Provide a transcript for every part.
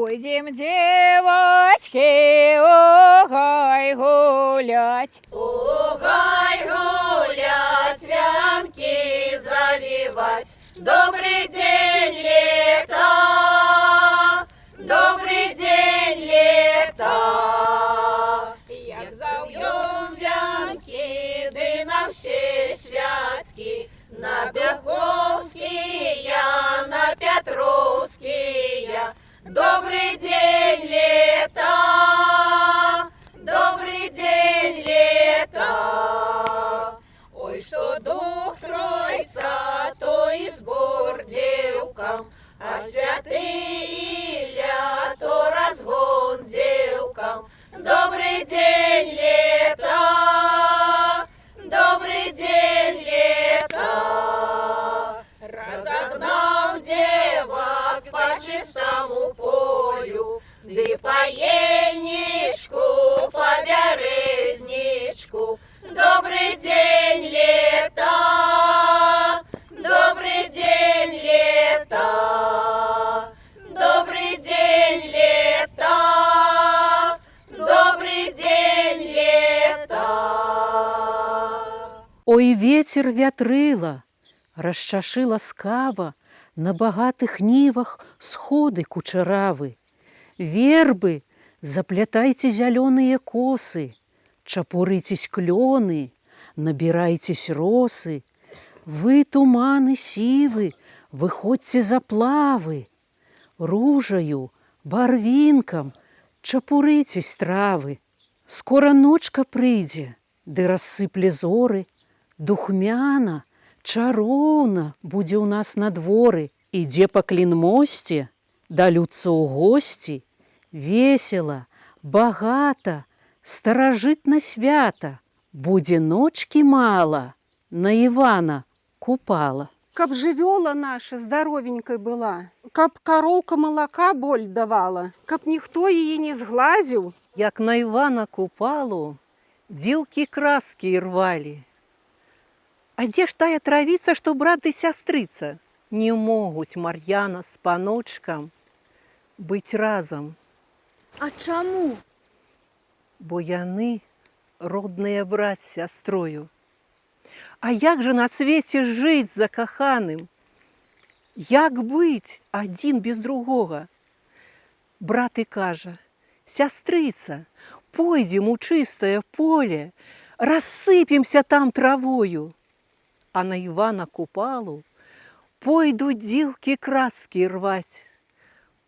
Пойдем, девочки, огай гулять. Огай гулять, вянки заливать. Добрый день, лето! Добрый день, лето! Як зав'єм вянки, ди на всі святки, на Бяховские, на Петровские. Добрый день, лето! Добрый день, лето! Ой, что дух Тройца, то и сбор девкам, а святые Илья, то разгон девкам. Добрый день, лето! Добрый день, лето! Разогнал девок по чистому полю, ды по ельничку, по березничку. Добрый день, лето! Добрый день, лето! Добрый день, лето! Добрый день, лето! Ой, ветер вятрыла, расчашы ласкава, на багатых нівах сходы кучаравы. Вербы, заплятайце зялёныя косы, чапурыцесь клёны, набірайцесь росы. Вы, туманы сівы, выходзьце за плавы. Ружаю, барвінкам, чапурыцесь травы. Скора ночка прыйдзе, ды рассыпле зоры. Духмяна, чароўна будзе ў нас на дворы. Ідзе па клінмосце, далюцца ў госці. Весела, багата, старажытна свята. Будзе ночкі мала, на Івана купала. Каб жывёла наша здаровенькай была, каб кароўка малака боль давала, каб ніхто яе не зглазіў. Як на Івана купалу дзеўкі краскі ірвалі. А дзе ж тая травіца, што брат ды сястрыца? Не могуць Мар'яна з паночкам быць разам. А чаму? Бо яны родныя брат з сястрою. А як жа на свеце жыць закаханым? Як быць адзін без другога? Брат і кажа: сястрыца, пойдзем у чыстае поле, рассыпемся там травою. А на Івана купалу пойдуць дзеўкі краскі рваць.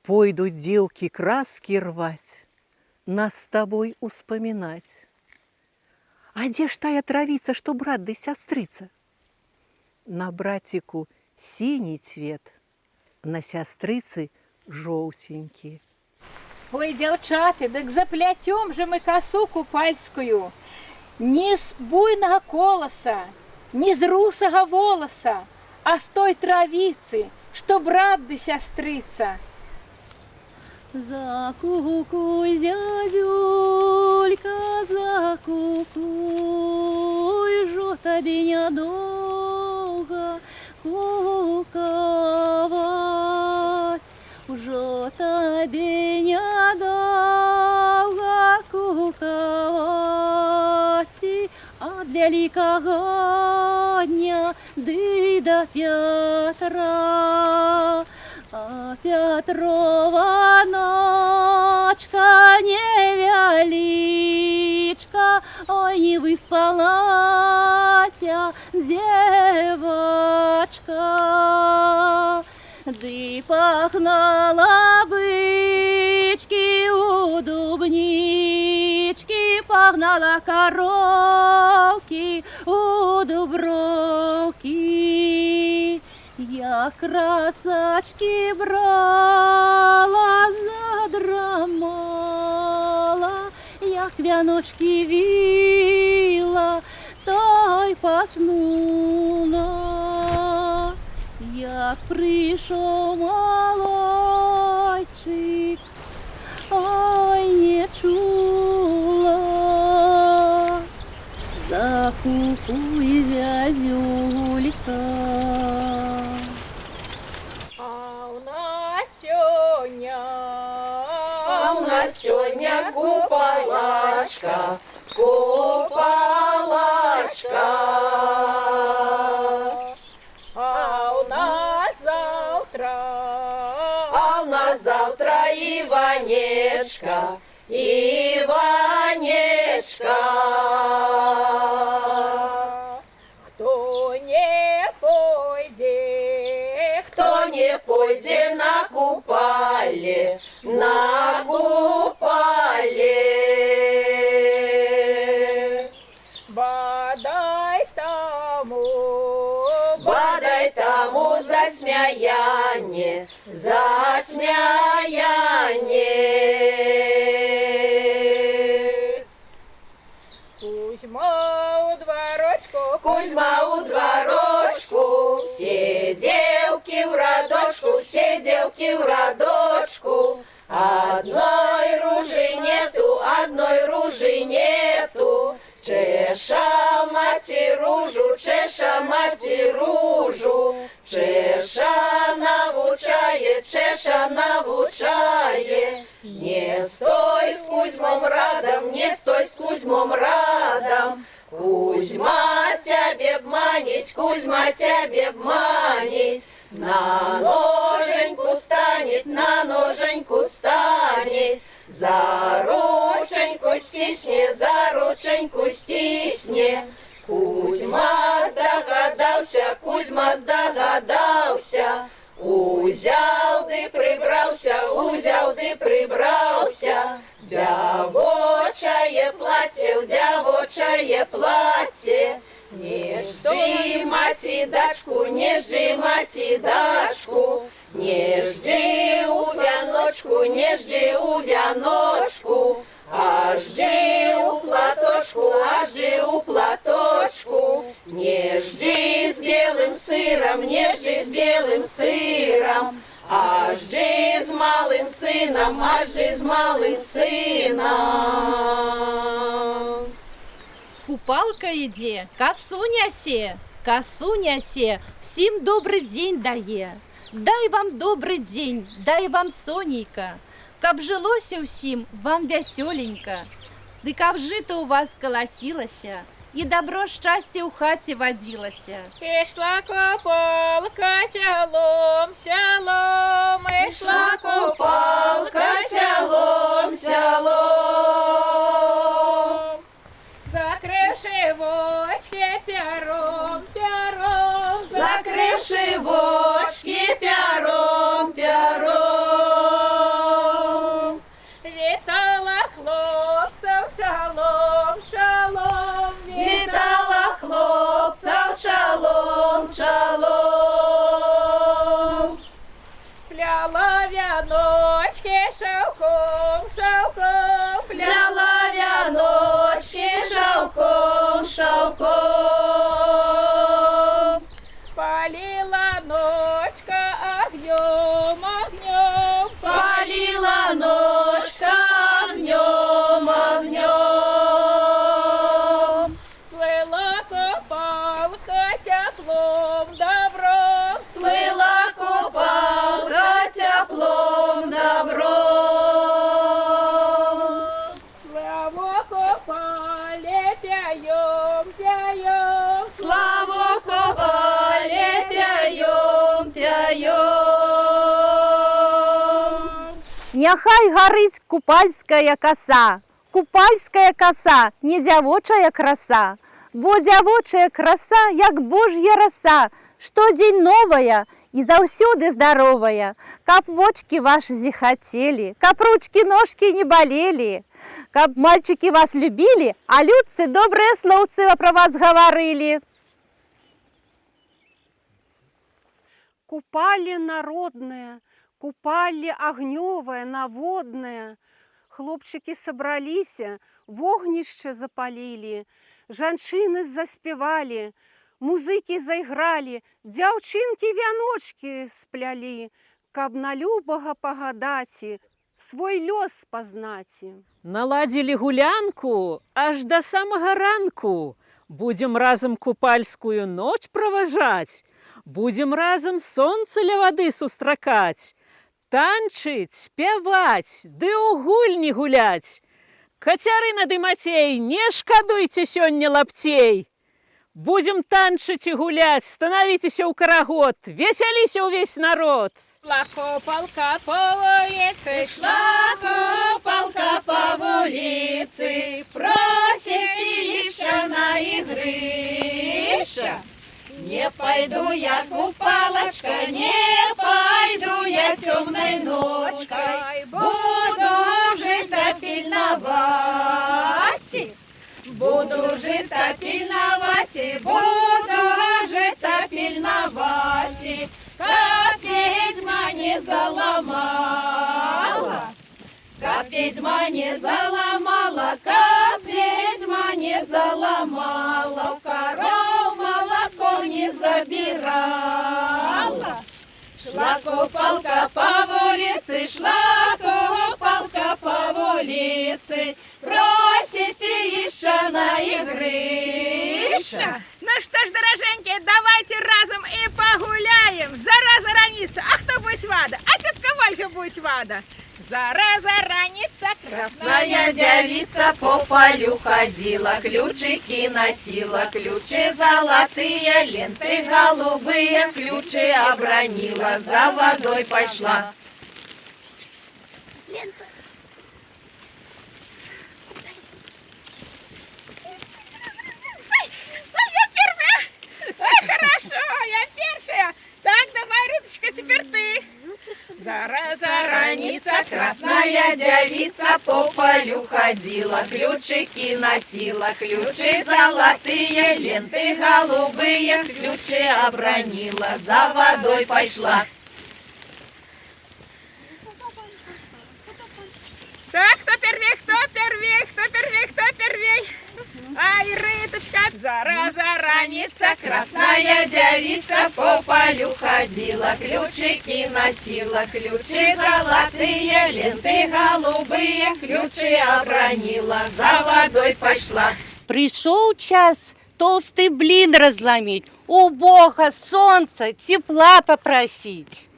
Пойдуць дзеўкі краскі рваць, нас з табой успамінаць. А дзе ж тая травіца, што брат ды сястрыца? На браціку сіні цвет, на сястрыцы жоўсенькі. Ой, дзяўчаты, дык запляцём же мы касу купальскую. Не з буйнага коласа, не з русага воласа, а з той травіцы, што брат ды сястрыца. Закукуй, зязюлька, закукуй, жо табе нядоўга кукаваць, ужо табе нядоўга кукаваць, ад вялікага дня ды да Пятра. А Пятрова ночка невялічка, ой, не выспалася дзевачка. Ды пагнала бычкі у дубнічкі, пагнала кароўкі у дуброўкі. Я красачки брала, задрамала, як вяночки вила, той поснула. Як прийшов малойчик, ой, не чула. Закукуй, зязюлька. А у нас сёння А у нас сегодня купалачка, купалачка. А у нас завтра, А у нас завтра Иванечка, Иванечка. кто не пойдет, Кто не пойдет на купале, на купале. бадай тому За смяяние, за смяяние. Кузьма у дворочку, Кузьма у дворочку, все девки в радочку, все девки в радочку. Одной ружи нету, одной ружи нету. Чеша мати ружу, чеша мати ружу. Чеша навучає. Не стой с Кузьмом радом, не стой с Кузьмом радом. Кузьма тебе бманить, Кузьма тебе бманить. На ноженьку станет, на ноженьку станет. За рученьку стисне, за рученьку стисне. Кузьма здогадався, Кузьма здогадався. Узяв ды прибрався, узяв ды прибрався. Дявочае платье, дявочае платье. Не жди мати дачку, не жди мати дачку. Не жди у вяночку, не жди у вяночку. А жди у платочку, а жди у платочку. Не жди с белым сыром, не жди с белым сыром. А жди с малым сыном, а жди с малым сыном. Купалка іде, косу нясе, всім добрий день дає. Дай вам добрий день, дай вам сонейка, каб жылося ўсім вам вясёленька, ды каб жыта у вас каласілася, і добро шчасце ў хаце вадзілася. Ішла копалка сялом, сялом, Ішла купалка сялом, сялом. закривши вочки пером, пером, Закривши вочки пяром, пяром. вітала хлопців чалом, чалом, Вітала хлопців чалом, чалом. пляла вяночки шовком, шовком, Пляла вяночки шовком, шовком. палила ночка огнем, огнем, Палила ночка огнем, огнем. слила копалка теплом, добром, Слила купалка теплом, добром. славу копали, пяем, пяем, Славу купали, пяем, пяем. Няхай гарыць купальская коса, не дзявочая краса, бо дзявочая краса, як божья раса, штодзень новая і заўсёды здаровая, каб вочки ваши зіхацелі, каб ручки-ножки не болели, каб мальчики вас любили, а людцы добрыя слоўцы пра вас гаварылі. Купали народные, купали огневое, наводное. Хлопчики собрались, вогнище запалили, жанчыны заспевали, музыкі заиграли, дзяўчынкі вяночки сплялі, каб на любага пагадаці, свой лёс пазнаці. Наладзілі гулянку аж да самага ранку. Будзем разам купальскую ноч праважаць, будзем разам сонца ля вады сустракаць. танчыць, спяваць, ды ў гульні гуляць. Кацярына ды Мацей, не шкадуйце сёння лапцей. Будем танчыць і гуляць, станавіцеся ў карагод, весяліся ўвесь народ. Шла копалка по вулице, Шла копалка по вулиці, просить еще на игрища. Не пойду я, купалочка, не пойду я темной ночкой, буду жито пильновать. Буду жито пильновать, буду жито пильновать, как ведьма не заломала, как ведьма не заломала, как ведьма не заломала, коров молоко не забирала. Шла купалка по улице, шла купалка по улице, просите еще на игрища. Ну что ж, дороженькие, давайте разом и погуляем. Зараза ранится, а кто будет вада? А тетка Валька будет вада. Зараза ранится, Красная девица по полю ходила, ключики носила, ключи золотые, ленты голубые, ключи обронила, за водой пошла. Хорошо, я первая. Так, давай, Риточка, теперь ты. Зараза Ранится, красная девица по полю ходила, ключики носила, ключи золотые, ленты голубые, ключи обронила, за водой пошла. Так, кто первей, кто первей, кто первей, кто первей? Ай, Риточка, зараза ранится, Красная девица по полю ходила, ключики носила, ключи золотые, ленты голубые, ключи обронила, за водой пошла. Пришел час толстый блин разломить, у Бога солнца, тепла попросить.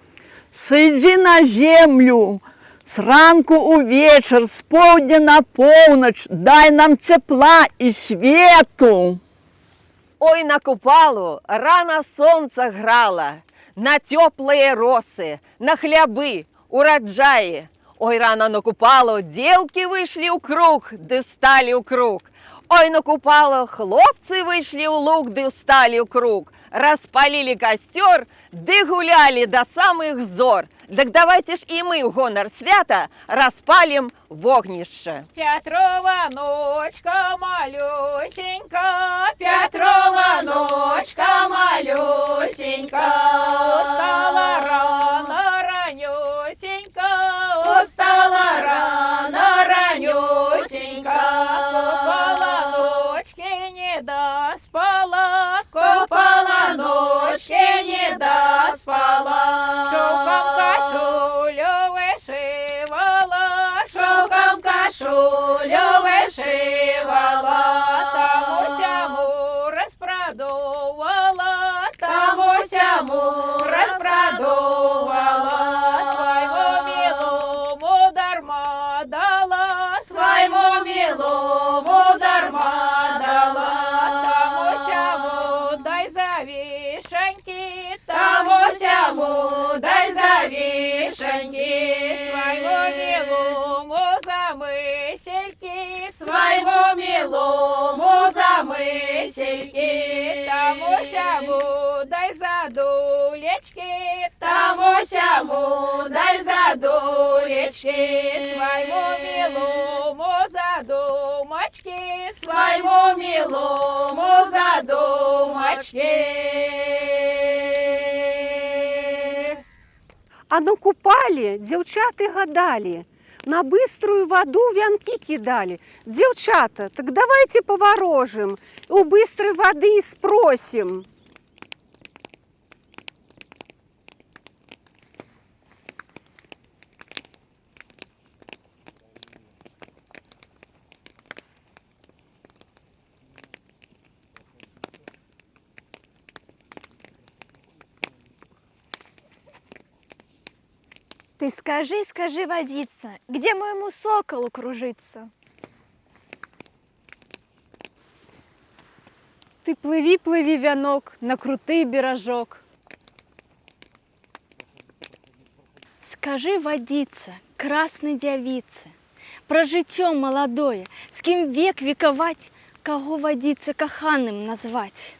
Сойди на землю, с ранку у вечер, с полдня на полночь, дай нам тепла и свету. Ой, на купалу рано солнце грало, на теплые росы, на хлябы, урожаи. Ой, рано на купалу девки вышли у круг, да стали у круг. Ой, на купалу хлопцы вышли у луг, да стали у круг. Распалили костер, да гуляли до самых зор. Так давайте ж и мы в гонор свята распалим вогнище. Петрова ночка малюсенька, Петрова ночка малюсенька, устала рано ранюсенька, устала рано ранюсенька, купала ночки не доспала, купала ночки не доспала, шовком кашулю вишивала, шовком кашулю вишивала, тому-сяму розпродувала, тому-сяму розпродувала, своєму милому дарма дала, своєму милому дарма дала, тому-сяму дай завішеньки, тому-сяму дай завішеньки, своєму милому замисельки, своєму милому замисельки, тому-сяму дай задулечки, тому-сяму дай задулечки, своєму милому задумочки, своєму милому задумочки. А на купалі дівчата гадали, на быструю воду вянки кидали. Девчата, так давайте поворожим, у быстрой воды и спросим. Ты скажи, скажи, водица, где моему соколу кружиться? Ты плыви, плыви, вянок, на крутый бережок. Скажи, водица, красной девице, про життё молодое, с кем век вековать, кого водица коханым назвать?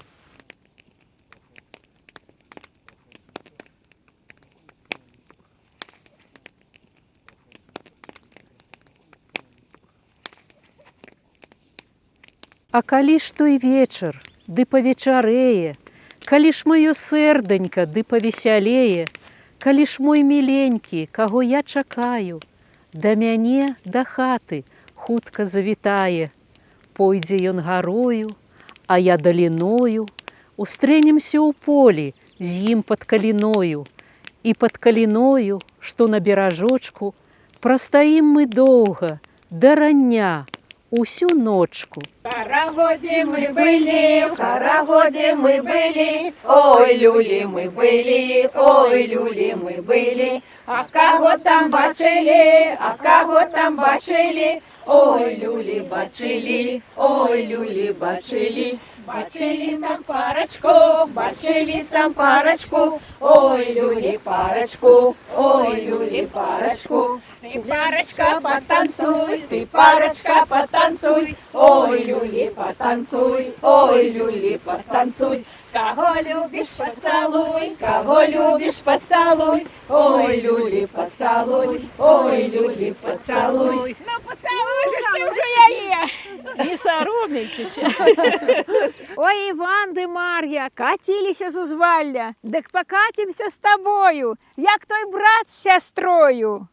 А калі ж той вечар, ды павечарэе, калі ж маё сэрданька, ды павесялее, калі ж мой міленькі, каго я чакаю, да мяне, да хаты хутка завітае. Пойдзе ён гарою, а я даліною, устрэнемся ў полі з ім пад каліною, і пад каліною, што на беражочку, прастаім мы доўга, да рання, усю ночку. В хороводе мы были, в хороводе мы были, ой, люли мы были, ой, люли мы были. А кого там бачили, а кого там бачили, ой, люли бачили, ой, люли бачили. Бачили там парочку, бачили там парочку, ой, люли парочку, ой, люли парочку. Ты, парочка, потанцуй, ты, парочка, потанцуй, ой, люли, потанцуй, ой, люли, потанцуй. Кого любишь, поцелуй, кого любишь, поцелуй, ой, люли, поцелуй, ой, люли, поцелуй. Ну, поцелуй же, ж ты уже я є. Не соромейтеся. Ой, Іван ды Мар'я, катіліся з узвалля, дык покатімся з тобою, як той брат з сястрою.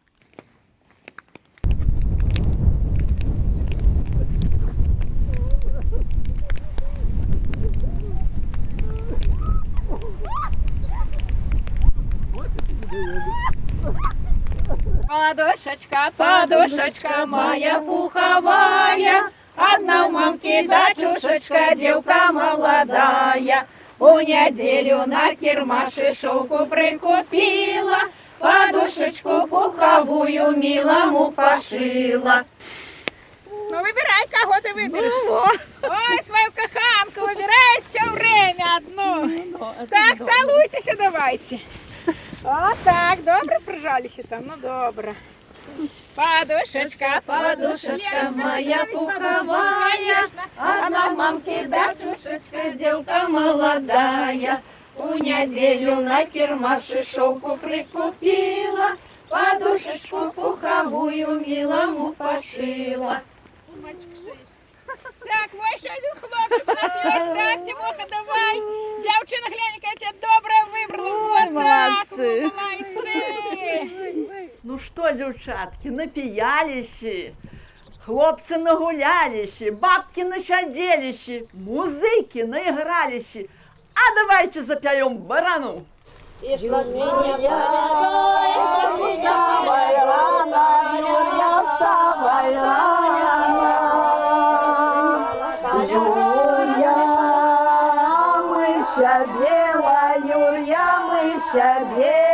Подушечка, подушечка моя пуховая, одна у мамки дочушечка, девка молодая. У неделю на кирмаше шелку прикупила, подушечку пуховую милому пошила. Ну, выбирай, кого ты выберешь. Ой, свою коханку выбирай все время одну. Так, целуйтесь, давайте. Вот так, добре прижалися там, ну добре. Подушечка, Подушечка моя пуховая, одна мамки дочушечка, девка молодая. У неделю на кирмаше шелку прикупила, подушечку пуховую милому пошила. Так, ой, ще один хлопчик у нас є. Так, Тимоха, давай. Дівчина, глянь, яка я тебе добре вибрала. Вот так, молодці. молодці. Ну что, девчатки, напиялись, хлопцы нагулялись, бабки начаделись, музыки наигрались. А давайте запоем барану. Юрья, мыся белая, Юрья, мыся белая.